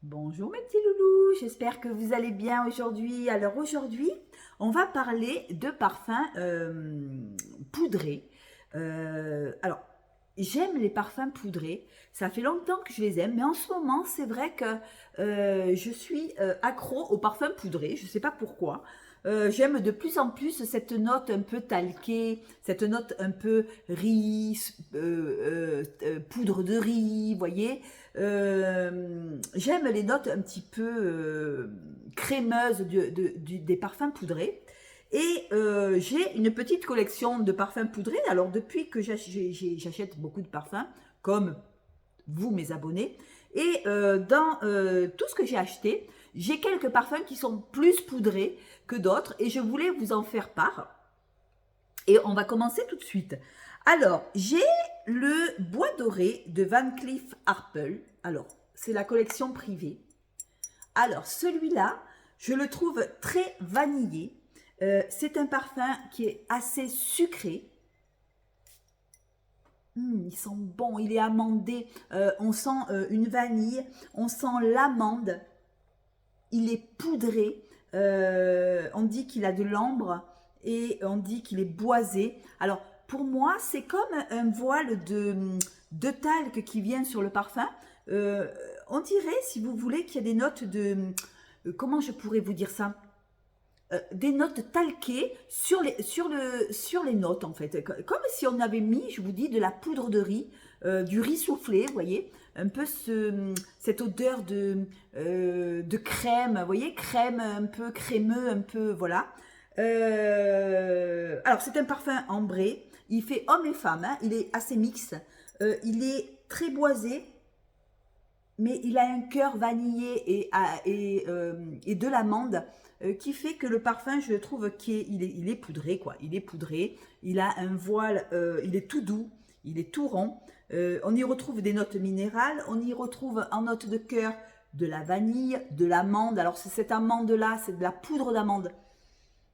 Bonjour mes petits loulous, j'espère que vous allez bien aujourd'hui. Alors aujourd'hui, on va parler de parfums poudrés. Alors, j'aime les parfums poudrés, ça fait longtemps que je les aime, mais en ce moment, c'est vrai que je suis accro aux parfums poudrés, je ne sais pas pourquoi. J'aime de plus en plus cette note un peu talquée, cette note un peu riz, poudre de riz, vous voyez. J'aime les notes un petit peu crémeuses des parfums poudrés. Et j'ai une petite collection de parfums poudrés. Alors depuis que j'achète beaucoup de parfums, comme vous mes abonnés, et dans tout ce que j'ai acheté, j'ai quelques parfums qui sont plus poudrés que d'autres et je voulais vous en faire part. Et on va commencer tout de suite. Alors, j'ai le bois doré de Van Cleef Arpels. Alors, c'est la collection privée. Alors, celui-là, je le trouve très vanillé. C'est un parfum qui est assez sucré. Il sent bon, il est amandé. On sent une vanille, on sent l'amande. Il est poudré. On dit qu'il a de l'ambre et on dit qu'il est boisé. Alors, pour moi, c'est comme un voile de talc qui vient sur le parfum. On dirait, si vous voulez, qu'il y a des notes de... comment je pourrais vous dire ça? Des notes talquées sur les notes, en fait. Comme si on avait mis, je vous dis, de la poudre de riz, du riz soufflé, vous voyez, un peu cette odeur de crème, vous voyez, crème un peu crémeux, un peu, voilà. Alors, c'est un parfum ambré, il fait homme et femme, hein, il est assez mixte, il est très boisé, mais il a un cœur vanillé et de l'amande qui fait que le parfum, je trouve qu'il est poudré, quoi. Il est poudré, il a un voile, il est tout doux, il est tout rond. On y retrouve des notes minérales, on y retrouve en note de cœur de la vanille, de l'amande. Alors, c'est cette amande-là, c'est de la poudre d'amande.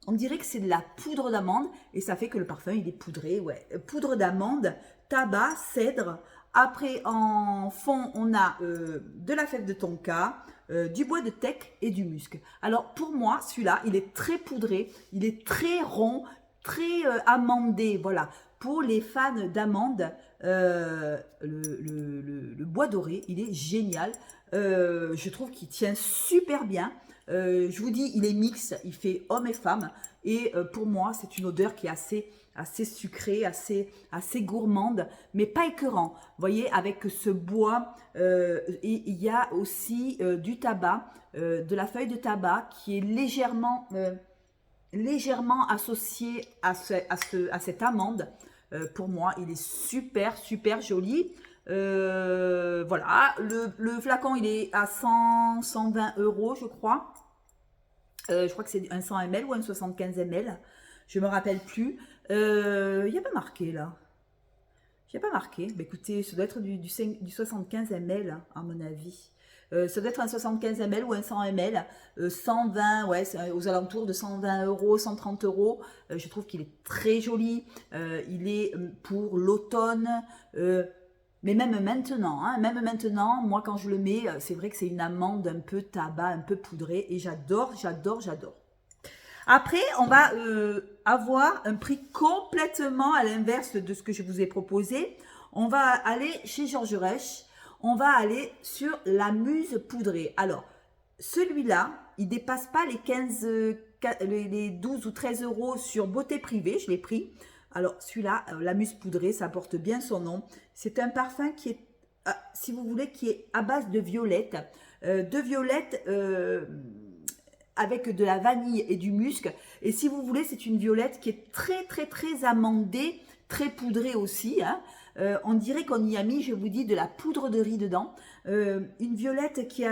On dirait que c'est de la poudre d'amande et ça fait que le parfum, il est poudré, ouais. Poudre d'amande, tabac, cèdre. Après, en fond, on a de la fève de tonka, du bois de teck et du musc. Alors, pour moi, celui-là, il est très poudré, il est très rond, très amandé. Voilà. Pour les fans d'amandes, le bois doré, il est génial. Je trouve qu'il tient super bien. Je vous dis, il est mix, il fait homme et femme. Et pour moi, c'est une odeur qui est assez sucrée, assez gourmande, mais pas écœurant. Vous voyez, avec ce bois, il y a aussi du tabac, de la feuille de tabac qui est légèrement associée à cette amande. Pour moi, il est super, super joli. Voilà, le flacon, il est à 120 euros, je crois. Je crois que c'est un 100 ml ou un 75 ml. Je me rappelle plus. Il n'y a pas marqué là. Il n'y a pas marqué. Bah, écoutez, ça doit être du 75 ml, hein, à mon avis. Ça doit être un 75 ml ou un 100 ml. 120, ouais, c'est aux alentours de 120 euros, 130 euros. Je trouve qu'il est très joli. Il est pour l'automne. Mais même maintenant, moi quand je le mets, c'est vrai que c'est une amande un peu tabac, un peu poudrée. Et j'adore, j'adore, j'adore. Après, on va avoir un prix complètement à l'inverse de ce que je vous ai proposé. On va aller chez Georges Rech. On va aller sur la muse poudrée. Alors, celui-là, il ne dépasse pas les 15, les 12 ou 13 euros sur Beauté Privée. Je l'ai pris. Alors, celui-là, la muse poudrée, ça porte bien son nom. C'est un parfum qui est, si vous voulez, qui est à base de violette. De violette avec de la vanille et du musc. Et si vous voulez, c'est une violette qui est très, très, très amandée, très poudrée aussi, hein. On dirait qu'on y a mis, je vous dis, de la poudre de riz dedans. Une violette qui est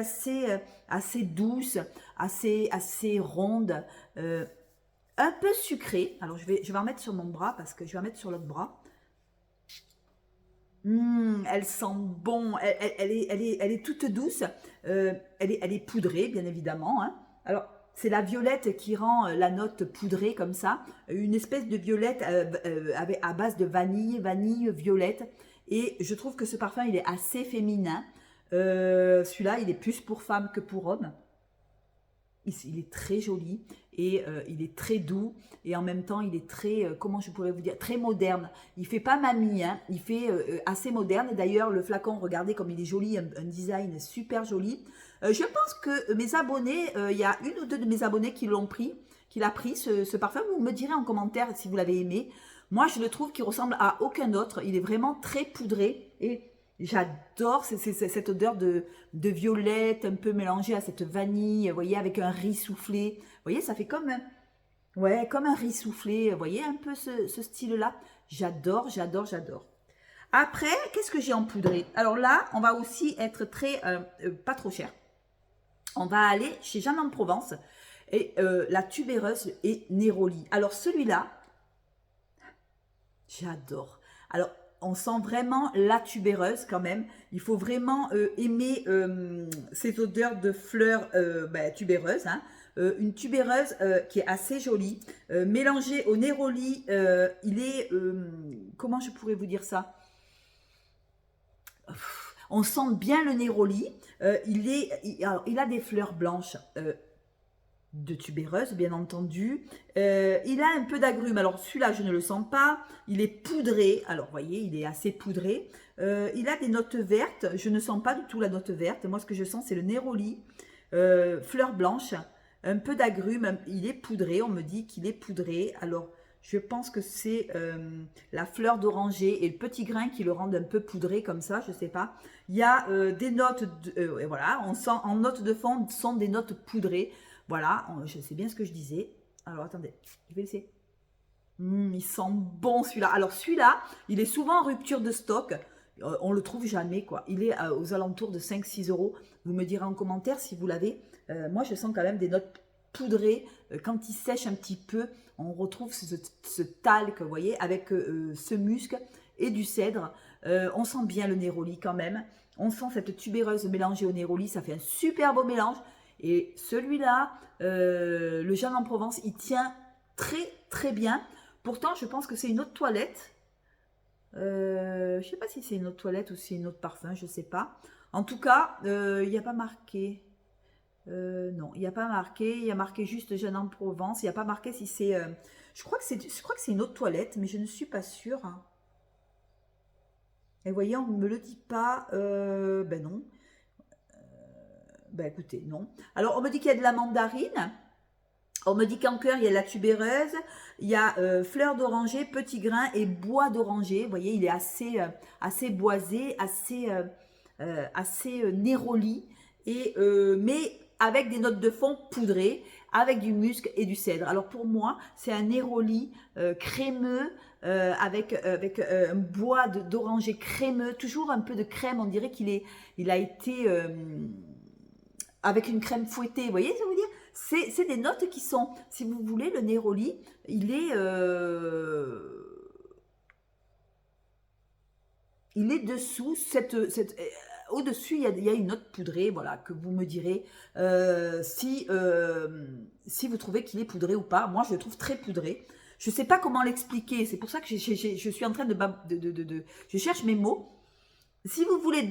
assez douce, assez ronde, un peu sucrée. Alors, je vais en mettre sur mon bras parce que je vais en mettre sur l'autre bras. Elle sent bon, elle est toute douce, elle est poudrée, bien évidemment, hein. Alors, c'est la violette qui rend la note poudrée comme ça, une espèce de violette à base de vanille, violette. Et je trouve que ce parfum, il est assez féminin. Celui-là, il est plus pour femme que pour homme. Il est très joli et il est très doux et en même temps il est très, comment je pourrais vous dire, très moderne. Il fait pas mamie, hein, il fait assez moderne. D'ailleurs le flacon, regardez comme il est joli, un design super joli. Je pense que mes abonnés, il y a une ou deux de mes abonnés qui l'ont pris, qui l'a pris ce parfum. Vous me direz en commentaire si vous l'avez aimé. Moi je le trouve qu'il ressemble à aucun autre. Il est vraiment très poudré et j'adore cette odeur de violette un peu mélangée à cette vanille, vous voyez, avec un riz soufflé. Vous voyez, ça fait comme ouais, comme un riz soufflé. Vous voyez un peu ce style-là. J'adore, j'adore, j'adore. Après, qu'est-ce que j'ai en poudré? Alors là, on va aussi être très, pas trop cher. On va aller chez Jeanne en Provence et la tubéreuse et Néroli. Alors celui-là, j'adore. Alors, on sent vraiment la tubéreuse quand même. Il faut vraiment aimer ces odeurs de fleurs tubéreuses. Hein. Une tubéreuse qui est assez jolie. Mélangée au néroli, il est... comment je pourrais vous dire ça? On sent bien le néroli. Il a des fleurs blanches. De tubéreuse, bien entendu. Il a un peu d'agrumes. Alors, celui-là, je ne le sens pas. Il est poudré. Alors, vous voyez, il est assez poudré. Il a des notes vertes. Je ne sens pas du tout la note verte. Moi, ce que je sens, c'est le néroli. Fleurs blanches. Un peu d'agrumes. Il est poudré. On me dit qu'il est poudré. Alors, je pense que c'est la fleur d'oranger et le petit grain qui le rendent un peu poudré comme ça. Je ne sais pas. Il y a des notes. Voilà, on sent en note de fond, sont des notes poudrées. Voilà, je sais bien ce que je disais. Alors, attendez, je vais laisser. Il sent bon celui-là. Alors, celui-là, il est souvent en rupture de stock. On le trouve jamais, quoi. Il est aux alentours de 5-6 euros. Vous me direz en commentaire si vous l'avez. Moi, je sens quand même des notes poudrées. Quand il sèche un petit peu, on retrouve ce talc, vous voyez, avec ce musc et du cèdre. On sent bien le néroli quand même. On sent cette tubéreuse mélangée au néroli. Ça fait un super beau mélange. Et celui-là, le Jeanne en Provence, il tient très très bien. Pourtant, je pense que c'est une autre toilette. Je ne sais pas si c'est une autre toilette ou si c'est une autre parfum, je ne sais pas. En tout cas, il n'y a pas marqué. Non, il n'y a pas marqué. Il y a marqué juste Jeanne en Provence. Il n'y a pas marqué si c'est... je crois que c'est une autre toilette, mais je ne suis pas sûre. Et vous voyez, on ne me le dit pas. Ben non. Ben écoutez, non. Alors, on me dit qu'il y a de la mandarine. On me dit qu'en cœur, il y a la tubéreuse. Il y a fleur d'oranger, petit grain et bois d'oranger. Vous voyez, il est assez boisé, assez néroli. Mais avec des notes de fond poudrées, avec du musc et du cèdre. Alors, pour moi, c'est un néroli crémeux, avec un bois d'oranger crémeux. Toujours un peu de crème. On dirait il a été... avec une crème fouettée, vous voyez ce que je veux dire? C'est des notes qui sont, si vous voulez, le néroli, il est dessous, au-dessus, il y a une note poudrée, voilà, que vous me direz si vous trouvez qu'il est poudré ou pas. Moi, je le trouve très poudré. Je ne sais pas comment l'expliquer, c'est pour ça que je suis en train je cherche mes mots. Si vous voulez,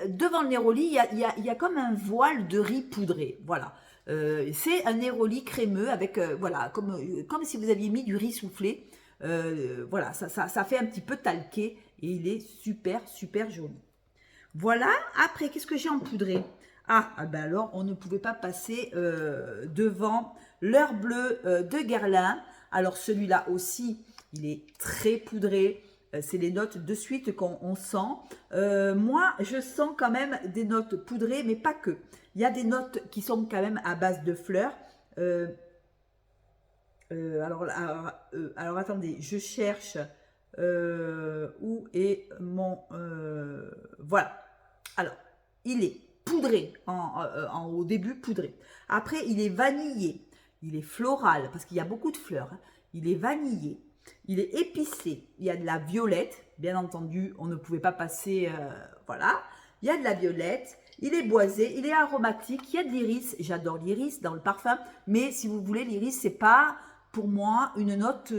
devant le néroli, il y a comme un voile de riz poudré. Voilà. C'est un néroli crémeux avec, voilà, comme si vous aviez mis du riz soufflé. Voilà, ça fait un petit peu talqué et il est super, super joli. Voilà. Après, qu'est-ce que j'ai en poudré? Ben alors, on ne pouvait pas passer devant l'heure bleue de Guerlain. Alors, celui-là aussi, il est très poudré. C'est les notes de suite qu'on sent. Moi, je sens quand même des notes poudrées, mais pas que. Il y a des notes qui sont quand même à base de fleurs. Alors, attendez, je cherche où est mon... voilà. Alors, il est poudré, au début poudré. Après, il est vanillé. Il est floral, parce qu'il y a beaucoup de fleurs. Hein. Il est vanillé. Il est épicé, il y a de la violette, bien entendu, on ne pouvait pas passer, voilà. Il y a de la violette, il est boisé, il est aromatique, il y a de l'iris, j'adore l'iris dans le parfum, mais si vous voulez, l'iris, c'est pas pour moi une note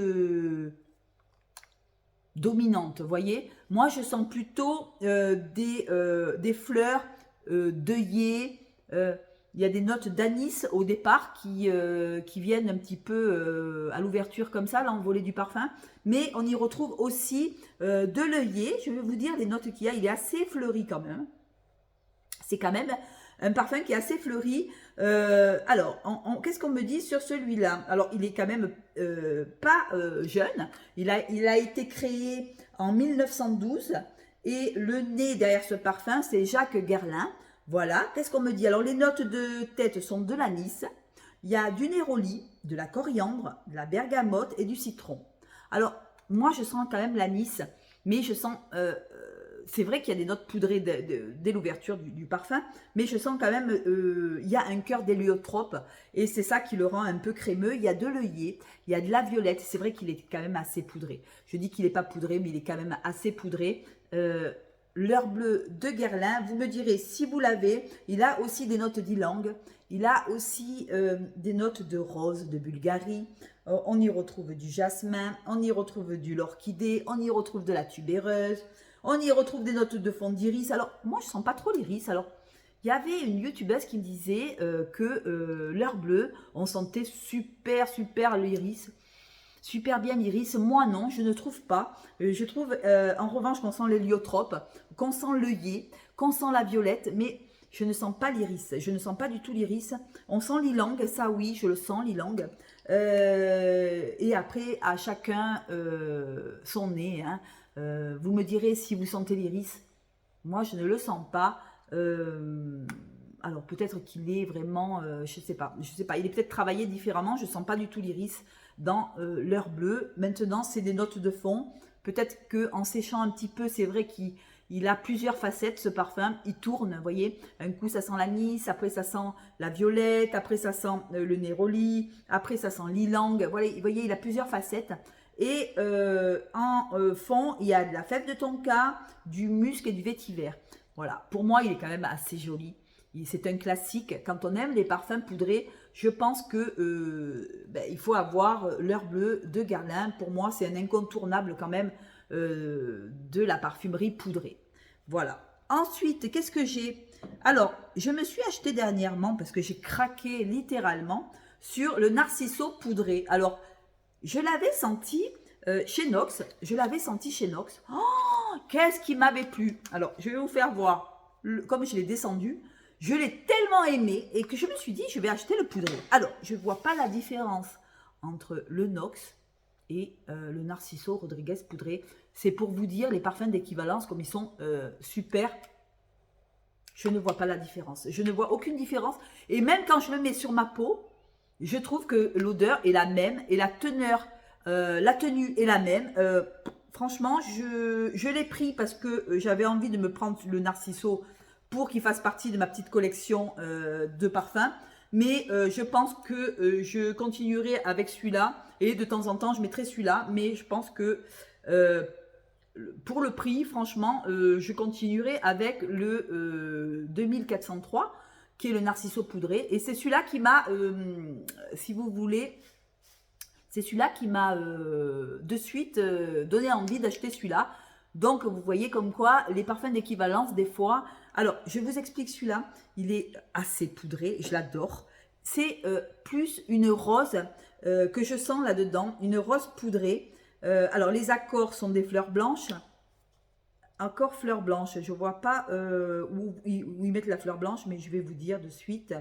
dominante, vous voyez. Moi, je sens plutôt des fleurs d'œillet. Il y a des notes d'anis au départ qui viennent un petit peu à l'ouverture comme ça, l'envolée du parfum. Mais on y retrouve aussi de l'œillet. Je vais vous dire les notes qu'il y a. Il est assez fleuri quand même. C'est quand même un parfum qui est assez fleuri. Alors, qu'est-ce qu'on me dit sur celui-là? Alors, il est quand même pas jeune. Il a été créé en 1912. Et le nez derrière ce parfum, c'est Jacques Guerlain. Voilà, qu'est-ce qu'on me dit? Alors, les notes de tête sont de l'anis. Il y a du néroli, de la coriandre, de la bergamote et du citron. Alors, moi, je sens quand même l'anis, mais je sens... c'est vrai qu'il y a des notes poudrées dès l'ouverture du parfum, mais je sens quand même, il y a un cœur d'héliotrope, et c'est ça qui le rend un peu crémeux. Il y a de l'œillet, il y a de la violette, c'est vrai qu'il est quand même assez poudré. Je dis qu'il n'est pas poudré, mais il est quand même assez poudré. L'heure bleue de Guerlain, vous me direz si vous l'avez. Il a aussi des notes d'ylang, il a aussi des notes de rose, de Bulgarie. On y retrouve du jasmin, on y retrouve du l'orchidée, on y retrouve de la tubéreuse. On y retrouve des notes de fond d'iris. Alors, moi, je ne sens pas trop l'iris. Alors, il y avait une youtubeuse qui me disait que l'heure bleue, on sentait super l'iris. Super bien l'iris. Moi, non, je ne trouve pas. Je trouve, en revanche, qu'on sent l'héliotrope, qu'on sent l'œillet, qu'on sent la violette, mais je ne sens pas l'iris. Je ne sens pas du tout l'iris. On sent l'ylang, ça oui, je le sens, l'ylang. Et après, à chacun son nez, hein. Vous me direz si vous sentez l'iris. Moi, je ne le sens pas. Alors, peut-être qu'il est vraiment, je sais pas. Il est peut-être travaillé différemment. Je ne sens pas du tout l'iris dans l'heure bleue. Maintenant, c'est des notes de fond. Peut-être qu'en séchant un petit peu, c'est vrai qu'il a plusieurs facettes, ce parfum. Il tourne, vous voyez. Un coup, ça sent l'anis. Après, ça sent la violette. Après, ça sent le néroli. Après, ça sent l'ylang. Voilà, vous voyez, il a plusieurs facettes. Et en fond, il y a de la fève de tonka, du musc et du vétiver. Voilà, pour moi, il est quand même assez joli. C'est un classique. Quand on aime les parfums poudrés, je pense que il faut avoir l'heure bleue de Guerlain. Pour moi, c'est un incontournable quand même de la parfumerie poudrée. Voilà. Ensuite, qu'est-ce que j'ai? Alors, je me suis acheté dernièrement, parce que j'ai craqué littéralement, sur le Narciso poudré. Alors, je l'avais senti chez Nox. Oh, qu'est-ce qui m'avait plu? Alors, je vais vous faire voir. Comme je l'ai descendu, je l'ai tellement aimé et que je me suis dit, je vais acheter le poudré. Alors, je ne vois pas la différence entre le Nox et le Narciso Rodriguez poudré. C'est pour vous dire les parfums d'équivalence, comme ils sont super. Je ne vois pas la différence. Je ne vois aucune différence. Et même quand je le mets sur ma peau, je trouve que l'odeur est la même et la teneur, la tenue est la même. Franchement, je l'ai pris parce que j'avais envie de me prendre le Narciso pour qu'il fasse partie de ma petite collection de parfums. Mais je pense que je continuerai avec celui-là et de temps en temps, je mettrai celui-là. Mais je pense que pour le prix, franchement, je continuerai avec le 2403 qui est le Narciso poudré. Et c'est celui-là qui m'a, si vous voulez, c'est celui-là qui m'a de suite donné envie d'acheter celui-là. Donc, vous voyez comme quoi, les parfums d'équivalence, des fois... Alors, je vous explique celui-là. Il est assez poudré, je l'adore. C'est plus une rose que je sens là-dedans, une rose poudrée. Alors, les accords sont des fleurs blanches. Encore fleur blanche, je ne vois pas où ils mettent la fleur blanche, mais je vais vous dire de suite.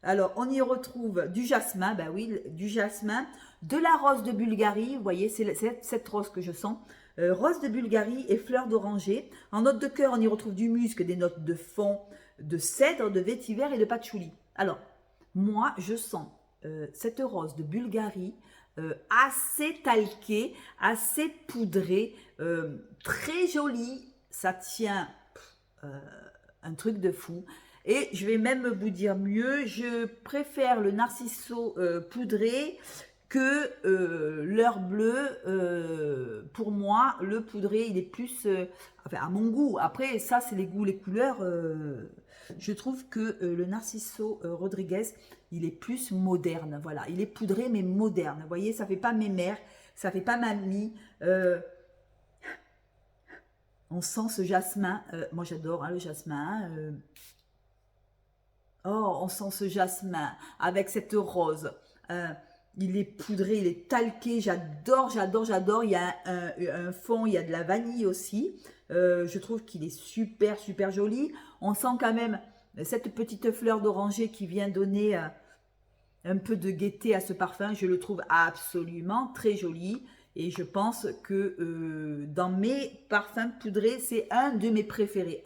Alors, on y retrouve du jasmin, ben oui, du jasmin, de la rose de Bulgarie, vous voyez, c'est cette rose que je sens. Rose de Bulgarie et fleur d'oranger. En note de cœur, on y retrouve du musc, des notes de fond, de cèdre, de vétiver et de patchouli. Alors, moi, je sens cette rose de Bulgarie assez talquée, assez poudrée, très jolie. Ça tient un truc de fou. Et je vais même vous dire mieux, je préfère le Narciso poudré que l'heure bleue. Pour moi, le poudré, il est plus, enfin, à mon goût. Après, ça, c'est les goûts, les couleurs. Je trouve que le Narciso Rodriguez, il est plus moderne. Voilà, il est poudré, mais moderne. Vous voyez, ça fait pas mémère, ça fait pas mamie. On sent ce jasmin. Moi, j'adore hein, le jasmin. Oh, on sent ce jasmin avec cette rose. Euh, il est poudré, il est talqué. J'adore, j'adore, j'adore. Il y a un fond, il y a de la vanille aussi. Je trouve qu'il est super, super joli. On sent quand même cette petite fleur d'oranger qui vient donner un peu de gaieté à ce parfum. Je le trouve absolument très joli. Et je pense que dans mes parfums poudrés, c'est un de mes préférés.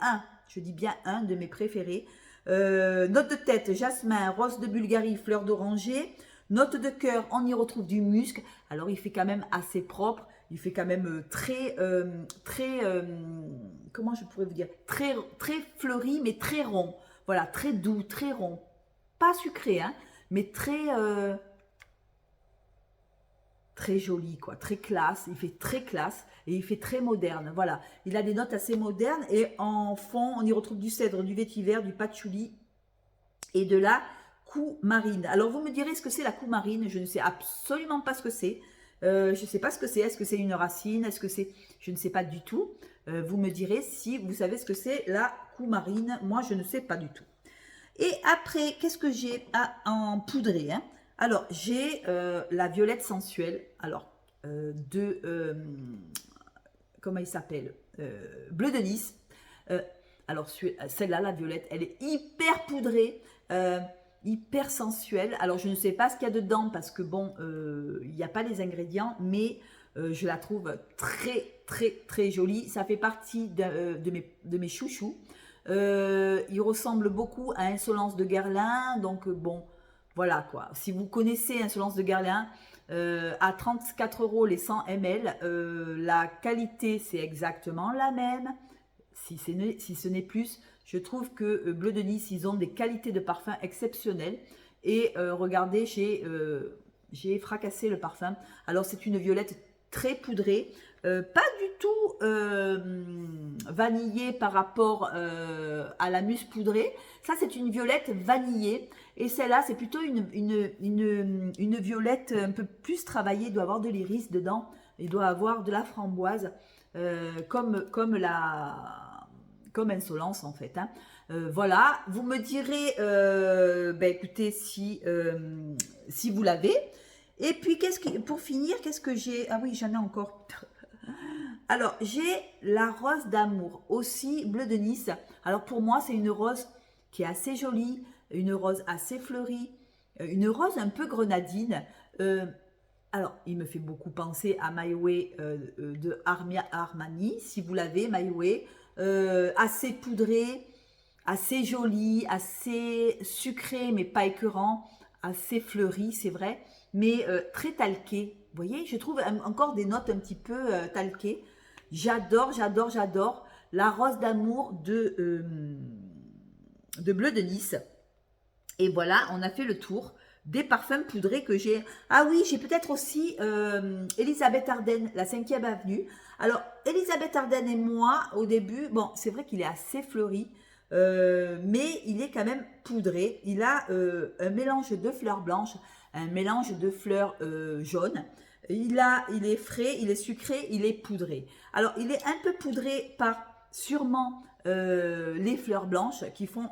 Je dis bien un de mes préférés. Note de tête, jasmin, rose de Bulgarie, fleur d'oranger. Note de cœur, on y retrouve du musc. Alors il fait quand même assez propre. Il fait quand même comment je pourrais vous dire, très, très fleuri, mais très rond. Voilà, très doux, très rond. Pas sucré, hein, mais très joli, quoi, très classe. Il fait très classe et il fait très moderne. Voilà, il a des notes assez modernes et en fond, on y retrouve du cèdre, du vétiver, du patchouli et de la coumarine. Alors vous me direz ce que c'est la coumarine. Je ne sais absolument pas ce que c'est. Je ne sais pas ce que c'est. Est-ce que c'est une racine? Est-ce que c'est... Je ne sais pas du tout. Vous me direz si vous savez ce que c'est la coumarine. Moi, je ne sais pas du tout. Et après, qu'est-ce que j'ai en poudré, hein? Alors, j'ai la violette sensuelle. Alors, comment il s'appelle? Bleu de Nice. Alors, celle-là, la violette, elle est hyper poudrée. Hyper sensuelle. Alors, je ne sais pas ce qu'il y a dedans parce que, bon, il n'y a pas les ingrédients, mais je la trouve très, très, très jolie. Ça fait partie de mes chouchous. Il ressemble beaucoup à Insolence de Guerlain. Donc, bon, voilà quoi. Si vous connaissez Insolence de Guerlain, à 34 € les 100 ml, la qualité, c'est exactement la même. Si ce n'est plus, je trouve que Bleu de Nice, ils ont des qualités de parfum exceptionnelles. Et regardez, j'ai fracassé le parfum. Alors, c'est une violette très poudrée. Pas du tout vanillée par rapport à la mousse poudrée. Ça, c'est une violette vanillée. Et celle-là, c'est plutôt une violette un peu plus travaillée. Il doit avoir de l'iris dedans. Il doit avoir de la framboise. Comme Insolence en fait. Hein. Voilà, vous me direz, écoutez, si vous l'avez. Et puis, pour finir, qu'est-ce que j'ai? Ah oui, j'en ai encore. Alors, j'ai la rose d'amour, aussi bleu de Nice. Alors, pour moi, c'est une rose qui est assez jolie, une rose assez fleurie, une rose un peu grenadine. Alors, il me fait beaucoup penser à My Way de Armani, si vous l'avez, My Way. Assez poudré, assez joli, assez sucré, mais pas écœurant, assez fleuri, c'est vrai, mais très talqué. Vous voyez, je trouve encore des notes un petit peu talquées. J'adore, j'adore, j'adore la rose d'amour de Bleu de Nice. Et voilà, on a fait le tour des parfums poudrés que j'ai. Ah oui, j'ai peut-être aussi Elisabeth Arden, la 5e avenue. Alors, Elisabeth Arden et moi, au début, bon, c'est vrai qu'il est assez fleuri, mais il est quand même poudré. Il a un mélange de fleurs blanches, un mélange de fleurs jaunes. Il est frais, il est sucré, il est poudré. Alors, il est un peu poudré par sûrement les fleurs blanches qui font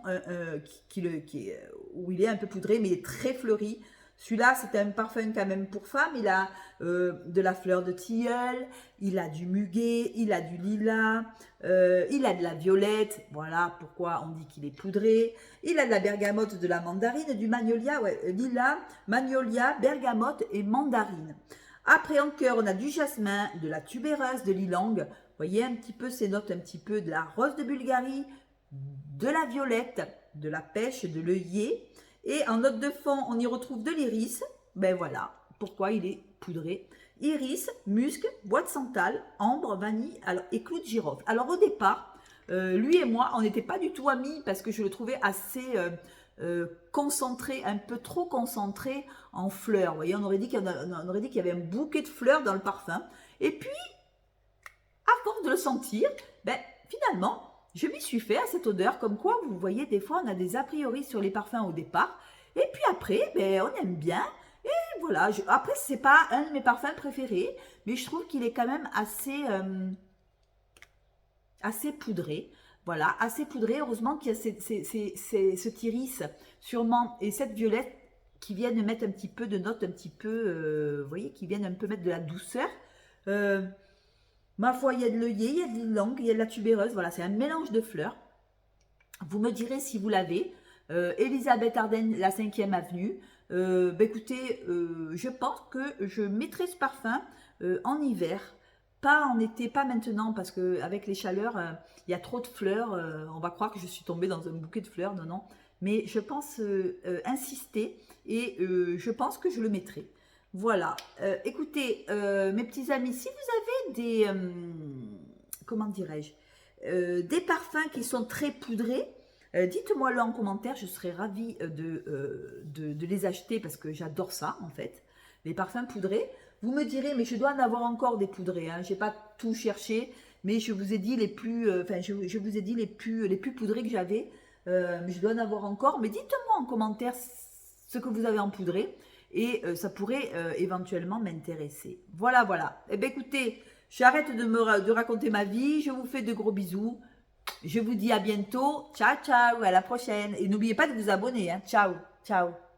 où il est un peu poudré, mais il est très fleuri. Celui-là, c'est un parfum quand même pour femme. Il a de la fleur de tilleul, il a du muguet, il a du lilas, il a de la violette. Voilà pourquoi on dit qu'il est poudré. Il a de la bergamote, de la mandarine, du magnolia, lilas, magnolia, bergamote et mandarine. Après, en cœur, on a du jasmin, de la tubéreuse, de l'ilang. Vous voyez un petit peu ces notes, un petit peu de la rose de Bulgarie, de la violette, de la pêche, de l'œillet. Et en note de fond, on y retrouve de l'iris. Ben voilà pourquoi il est poudré. Iris, musc, bois de santal, ambre, vanille et clou de girofle. Alors au départ, lui et moi, on n'était pas du tout amis parce que je le trouvais assez concentré, un peu trop concentré en fleurs. Vous voyez, on aurait dit qu'il y avait un bouquet de fleurs dans le parfum. Et puis, à force de le sentir, ben, finalement, je m'y suis fait à cette odeur. Comme quoi, vous voyez, des fois, on a des a priori sur les parfums au départ. Et puis après, ben, on aime bien. Et voilà. Après, c'est pas un de mes parfums préférés, mais je trouve qu'il est quand même assez poudré. Voilà, assez poudré. Heureusement qu'il y a ce iris sûrement et cette violette qui viennent mettre un petit peu de notes, un petit peu, vous voyez, qui viennent un peu mettre de la douceur. Euh, Ma foi, il y a de l'œillet, il y a de l'ylang, il y a de la tubéreuse. Voilà, c'est un mélange de fleurs. Vous me direz si vous l'avez. Elisabeth Arden, la 5e avenue. Écoutez, je pense que je mettrai ce parfum en hiver. Pas en été, pas maintenant, parce qu'avec les chaleurs, il y a trop de fleurs. On va croire que je suis tombée dans un bouquet de fleurs. Non, non. Mais je pense insister et je pense que je le mettrai. Voilà. Écoutez, mes petits amis, si vous avez des... comment dirais-je des parfums qui sont très poudrés, dites-moi-le en commentaire, je serais ravie de les acheter parce que j'adore ça en fait, les parfums poudrés. Vous me direz, mais je dois en avoir encore des poudrés, hein. Je n'ai pas tout cherché, mais je vous ai dit les plus, je vous ai dit les plus poudrés que j'avais, mais je dois en avoir encore. Mais dites-moi en commentaire ce que vous avez en poudré et ça pourrait éventuellement m'intéresser. Voilà, voilà. Eh bien écoutez, j'arrête de raconter ma vie, je vous fais de gros bisous. Je vous dis à bientôt. Ciao, ciao, à la prochaine. Et n'oubliez pas de vous abonner. Hein. Ciao, ciao.